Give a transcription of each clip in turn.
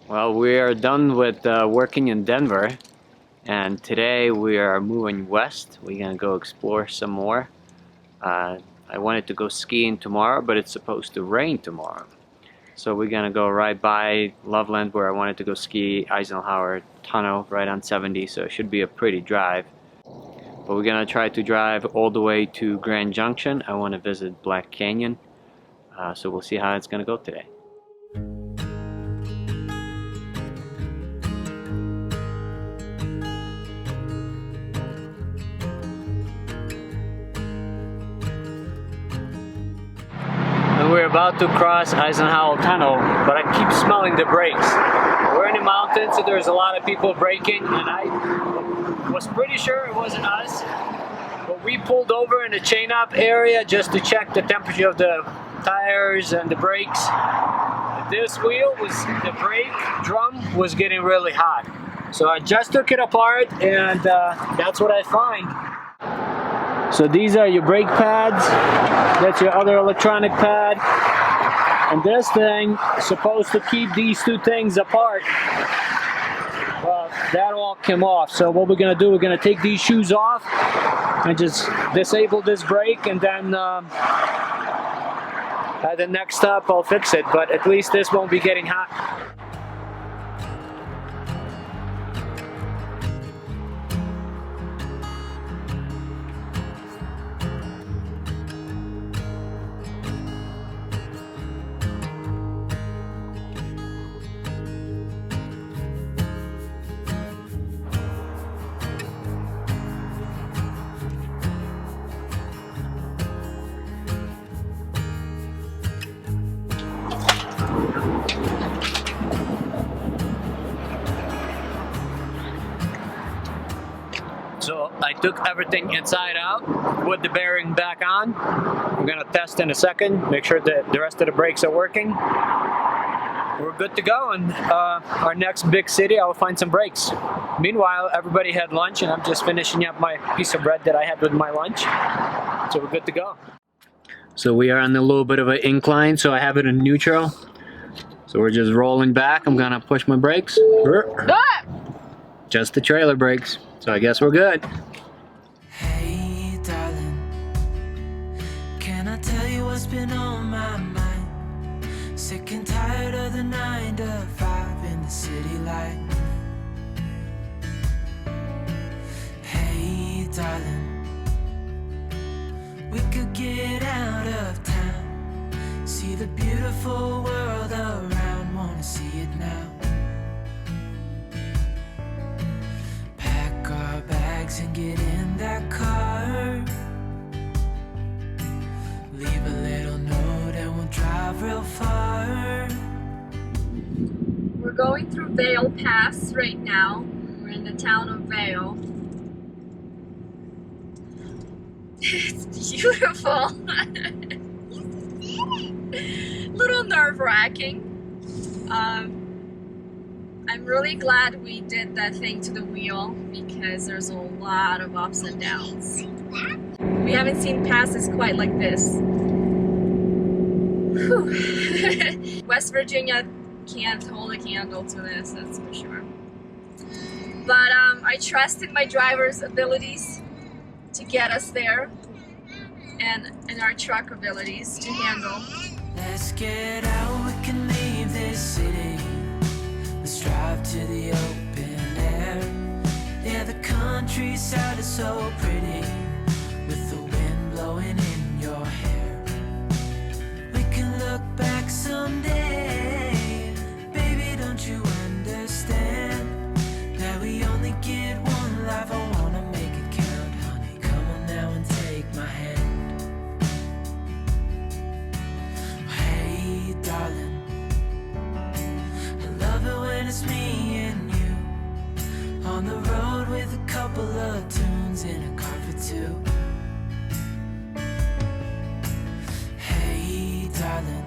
Well, we are done with working in Denver, and today we are moving west. We're gonna go explore some more. I wanted to go skiing tomorrow, but it's supposed to rain tomorrow. So we're gonna go right by Loveland, where I wanted to go ski, Eisenhower Tunnel right on 70, so it should be a pretty drive. But we're gonna try to drive all the way to Grand Junction. I want to visit Black Canyon, so we'll see how it's gonna go today. And we're about to cross Eisenhower Tunnel, but I keep smelling the brakes. We're in the mountains, so there's a lot of people braking, and I was pretty sure it wasn't us. But we pulled over in the chain-up area just to check the temperature of the tires and the brakes. This wheel the brake drum was getting really hot. So I just took it apart, and that's what I find. So these are your brake pads, that's your other electronic pad, and this thing is supposed to keep these two things apart. Well, that all came off, so what we're going to do, we're going to take these shoes off and just disable this brake, and then at the next stop I'll fix it, but at least this won't be getting hot. So I took everything inside out with the bearing back on. We're gonna test in a second, make sure that the rest of the brakes are working. We're good to go, and our next big city, I'll find some brakes. Meanwhile, everybody had lunch, and I'm just finishing up my piece of bread that I had with my lunch. So we're good to go. So we are on a little bit of an incline, so I have it in neutral. So we're just rolling back. I'm gonna push my brakes. Just the trailer brakes. So I guess we're good. Hey darling, can I tell you what's been on my mind? Sick and tired of the 9 to 5 in the city life. Hey darling, we could get out of town, see the beautiful world around, wanna see it now. And get in that car, leave a little note and we'll drive real far. We're going through Vail Pass right now. We're in the town of Vail. It's beautiful. Little nerve-wracking. I'm really glad we did that thing to the wheel because there's a lot of ups and downs. We haven't seen passes quite like this. West Virginia can't hold a candle to this, that's for sure. But I trust in my driver's abilities to get us there, and in our truck abilities to handle. Let's get out, we can leave this city. Let's drive to the open air. Yeah, the countryside is so pretty, with the wind blowing in your hair. We can look back someday. Baby, don't you understand that we only get one life? I wanna make it count, honey. Come on now and take my hand. Hey, darling, it's me and you on the road with a couple of tunes in a car for two. Hey darling,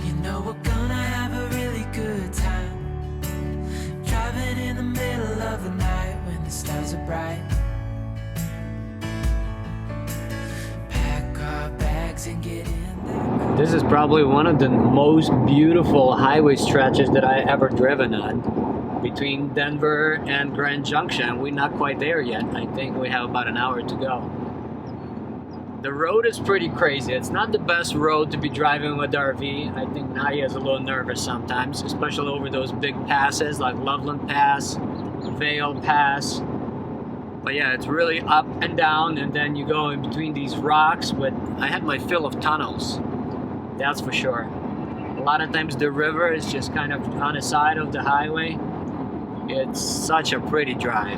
you know we're gonna have a really good time, driving in the middle of the night when the stars are bright. Pack our bags and get in the This is probably one of the most beautiful highway stretches that I ever driven on. Between Denver and Grand Junction, we're not quite there yet. I think we have about an hour to go. The road is pretty crazy. It's not the best road to be driving with RV. I think Nadia is a little nervous sometimes, especially over those big passes like Loveland Pass, Vail Pass. But yeah, it's really up and down, and then you go in between these rocks with, I had my fill of tunnels, that's for sure. A lot of times the river is just kind of on the side of the highway. It's such a pretty drive.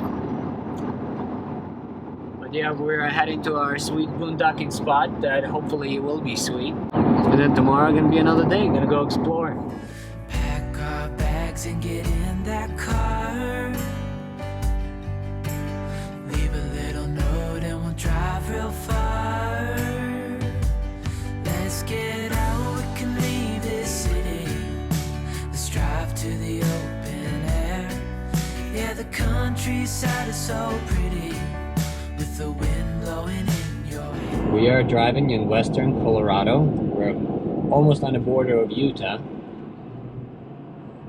But yeah, we're heading to our sweet boondocking spot that hopefully will be sweet. And then tomorrow gonna be another day, gonna go explore. Pack our bags and get in that car. Leave a little note and we'll drive real far. Let's get out, we can leave this city. Let's drive to the open air. Yeah, the countryside is so pretty, with the wind blowing in your hair. We are driving in western Colorado. We're almost on the border of Utah.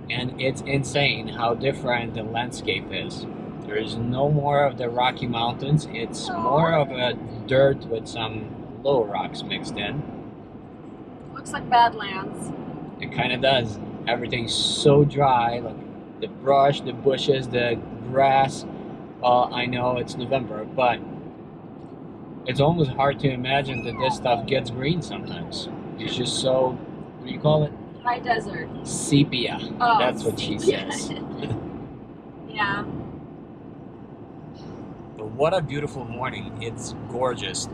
And it's insane how different the landscape is. There is no more of the Rocky Mountains. It's more of a dirt with some low rocks mixed in. Looks like Badlands. It kind of does. Everything's so dry, like the brush, the bushes, the grass. Well, I know it's November, but it's almost hard to imagine that this stuff gets green sometimes. It's just so, what do you call it? High desert. Sepia. Oh, That's what she says. Yeah. But what a beautiful morning. It's gorgeous.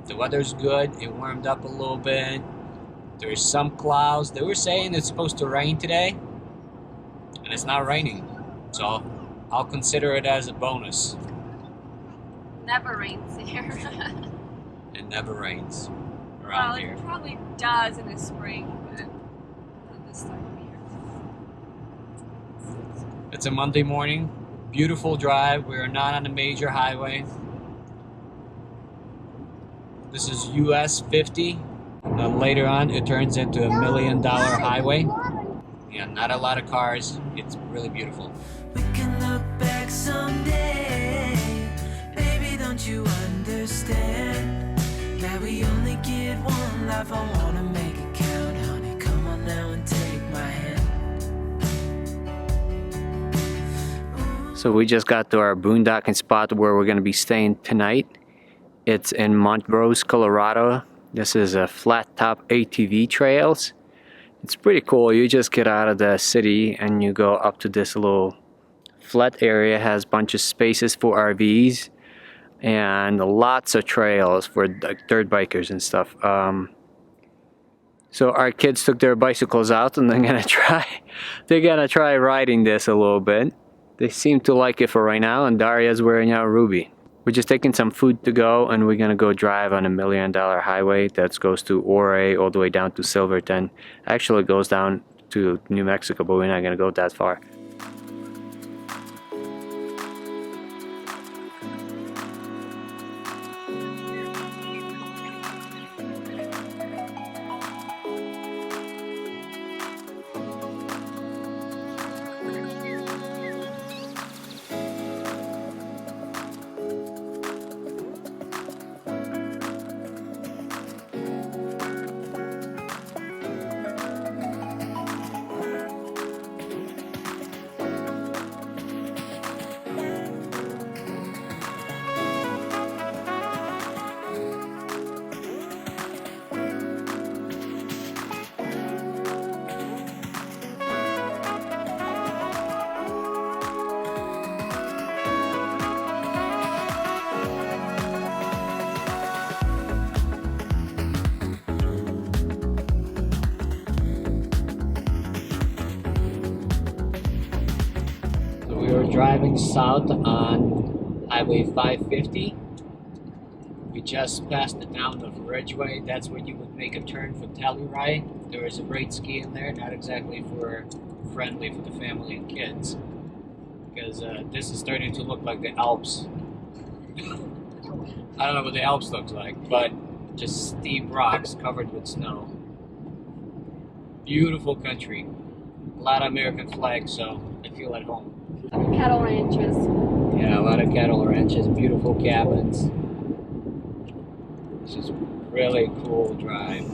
The weather's good. It warmed up a little bit. There's some clouds. They were saying it's supposed to rain today, and it's not raining. So I'll consider it as a bonus. Never rains here. It never rains Well, around here. it probably does in the spring, but not this time of year. It's a Monday morning. Beautiful drive. We are not on a major highway. This is US 50. And then later on, it turns into $1 million highway. Yeah, not a lot of cars. It's really beautiful. We can look back someday. Baby, don't you understand that we only get one life? I wanna make it count, honey. Come on now and take my hand. So we just got to our boondocking spot where we're going to be staying tonight. It's in Montrose, Colorado. This is a flat top ATV trails. It's pretty cool. You just get out of the city and you go up to this little flat area. It has a bunch of spaces for RVs and lots of trails for like dirt bikers and stuff. So our kids took their bicycles out and they're gonna try riding this a little bit. They seem to like it for right now, and Daria's wearing out Ruby. We're just taking some food to go, and we're gonna go drive on $1 million highway that goes to Ouray all the way down to Silverton. Actually, it goes down to New Mexico, but we're not gonna go that far. We were driving south on Highway 550. We just passed the town of Ridgway. That's where you would make a turn for Telluride. There is a great ski in there, not exactly friendly for the family and kids, because this is starting to look like the Alps. I don't know what the Alps looks like, but just steep rocks covered with snow. Beautiful country. A lot of American flags, so I feel at home. Cattle ranches. Yeah, a lot of cattle ranches, beautiful cabins. It's just really cool drive.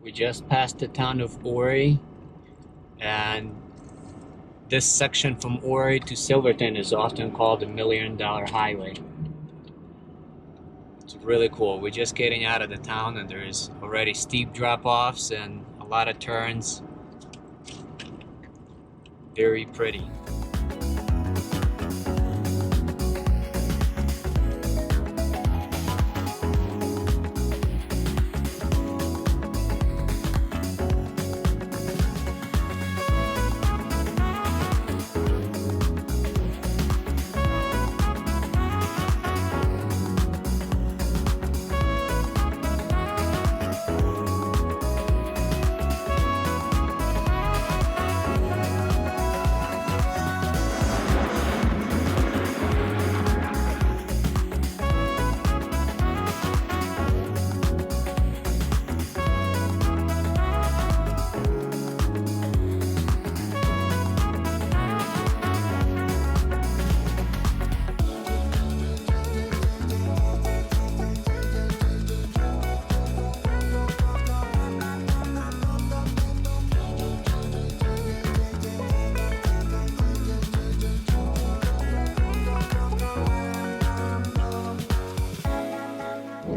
We just passed the town of Ori, and this section from Ori to Silverton is often called the $1 Million Highway. It's really cool. We're just getting out of the town and there's already steep drop-offs and a lot of turns. Very pretty.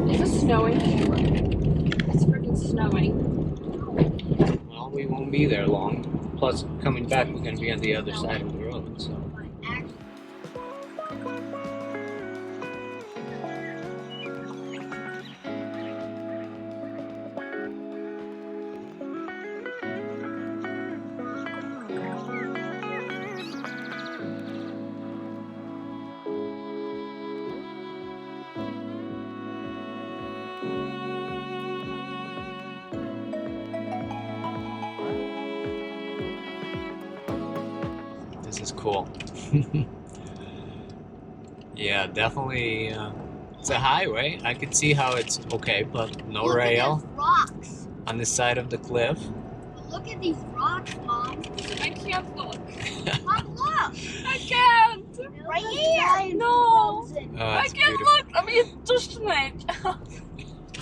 Is it snowing? It's freaking snowing. Well, we won't be there long. Plus, coming back, we're going to be on the other side of the road, so. This is cool. Yeah, definitely. It's a highway. I can see how it's okay, but no Look rail at those rocks. on the side of the cliff. Look at these rocks, Mom. I can't look. Mom, look. I can't. Right here. No. Oh, I it's can't beautiful. look. I mean, just tonight.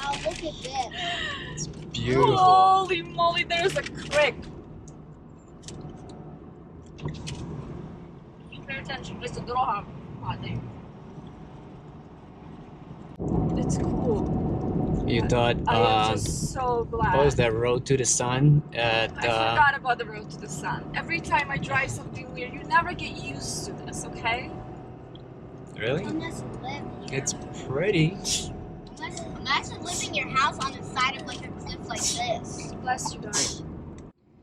Oh, look at this. It's beautiful. Holy moly, there's a creek. Pay attention, there's a draw. It's cool. You thought, I am just so glad. what was that, Road to the Sun at, I forgot about the road to the sun. Every time I drive something weird, you never get used to this, okay? really? Unless you live here. It's pretty. Imagine living your house on the side of like a cliff like this. Bless you guys.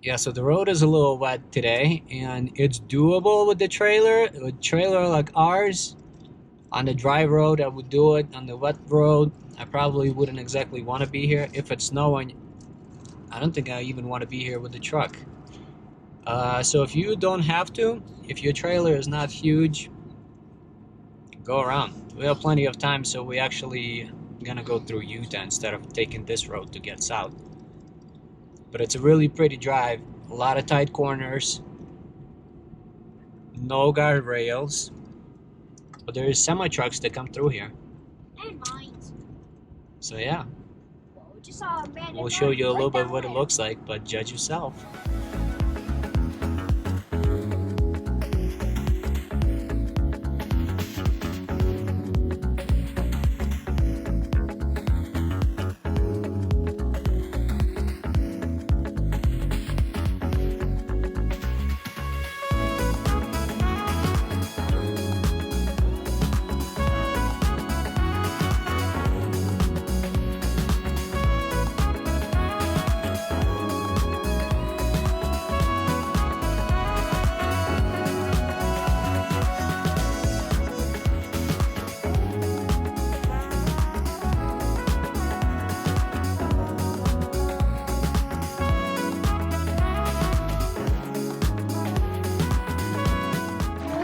Yeah, so the road is a little wet today, and it's doable with the trailer. A trailer like ours, on the dry road, I would do it. On the wet road, I probably wouldn't exactly want to be here. If it's snowing, I don't think I even want to be here with the truck. So if you don't have to, if your trailer is not huge, go around. We have plenty of time, so we actually gonna go through Utah instead of taking this road to get south. But it's a really pretty drive, a lot of tight corners, no guardrails, but there is semi-trucks that come through here. And mines. So yeah, Well, we just saw a man. we'll show you a little bit what it looks like, but judge yourself.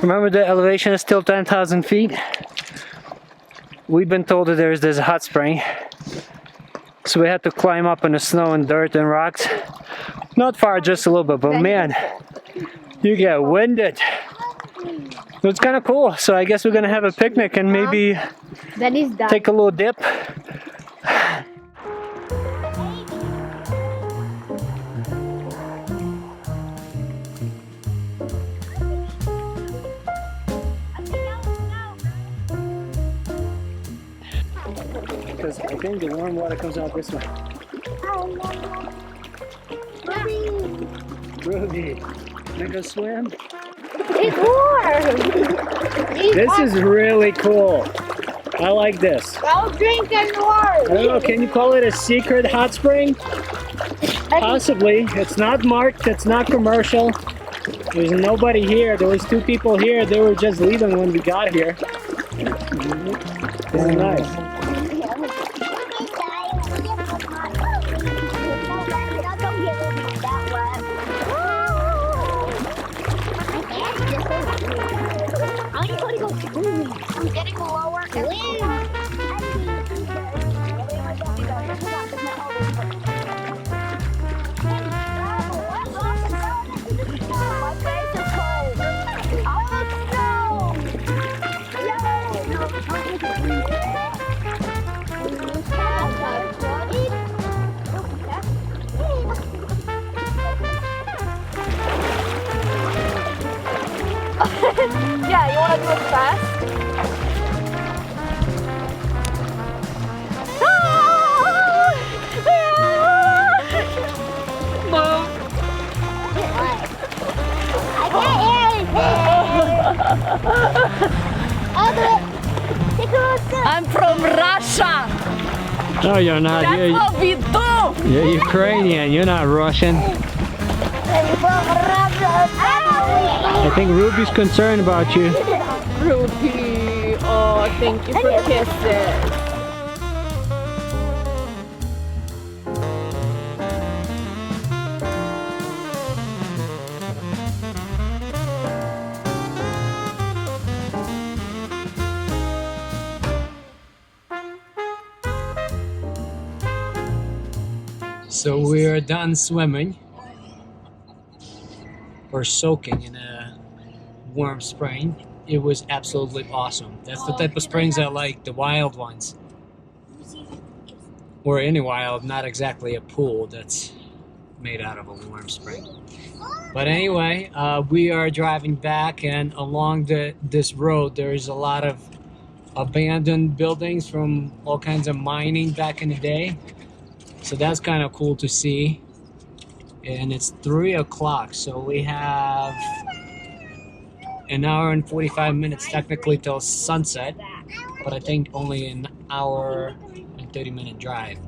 Remember, the elevation is still 10,000 feet. We've been told that there's this hot spring. So we had to climb up in the snow and dirt and rocks. Not far, just a little bit, but man, you get winded. It's kind of cool. So I guess we're gonna have a picnic and maybe take a little dip. Because I think the warm water comes out this way. Ruby, wanna go swim? It's warm. This is really cool. I like this. I'll drink and warm. I don't know, can you call it a secret hot spring? Possibly. It's not marked, it's not commercial. There's nobody here. There was 2 people here. They were just leaving when we got here. This is nice. I'm getting lower. Yeah, you want to do it fast? I'm from Russia. No, you're not. That's what we do. You're Ukrainian. You're not Russian. I think Ruby's concerned about you. Ruby, oh, thank you for kisses. So we're done swimming. We're soaking in a warm spring. It was absolutely awesome. That's the type of springs I like, the wild ones. Or any wild, not exactly a pool that's made out of a warm spring. But anyway, we are driving back, and along this road there's a lot of abandoned buildings from all kinds of mining back in the day. So that's kind of cool to see. And it's 3 o'clock, so we have an hour and 45 minutes technically till sunset, but I think only an hour and 30-minute drive.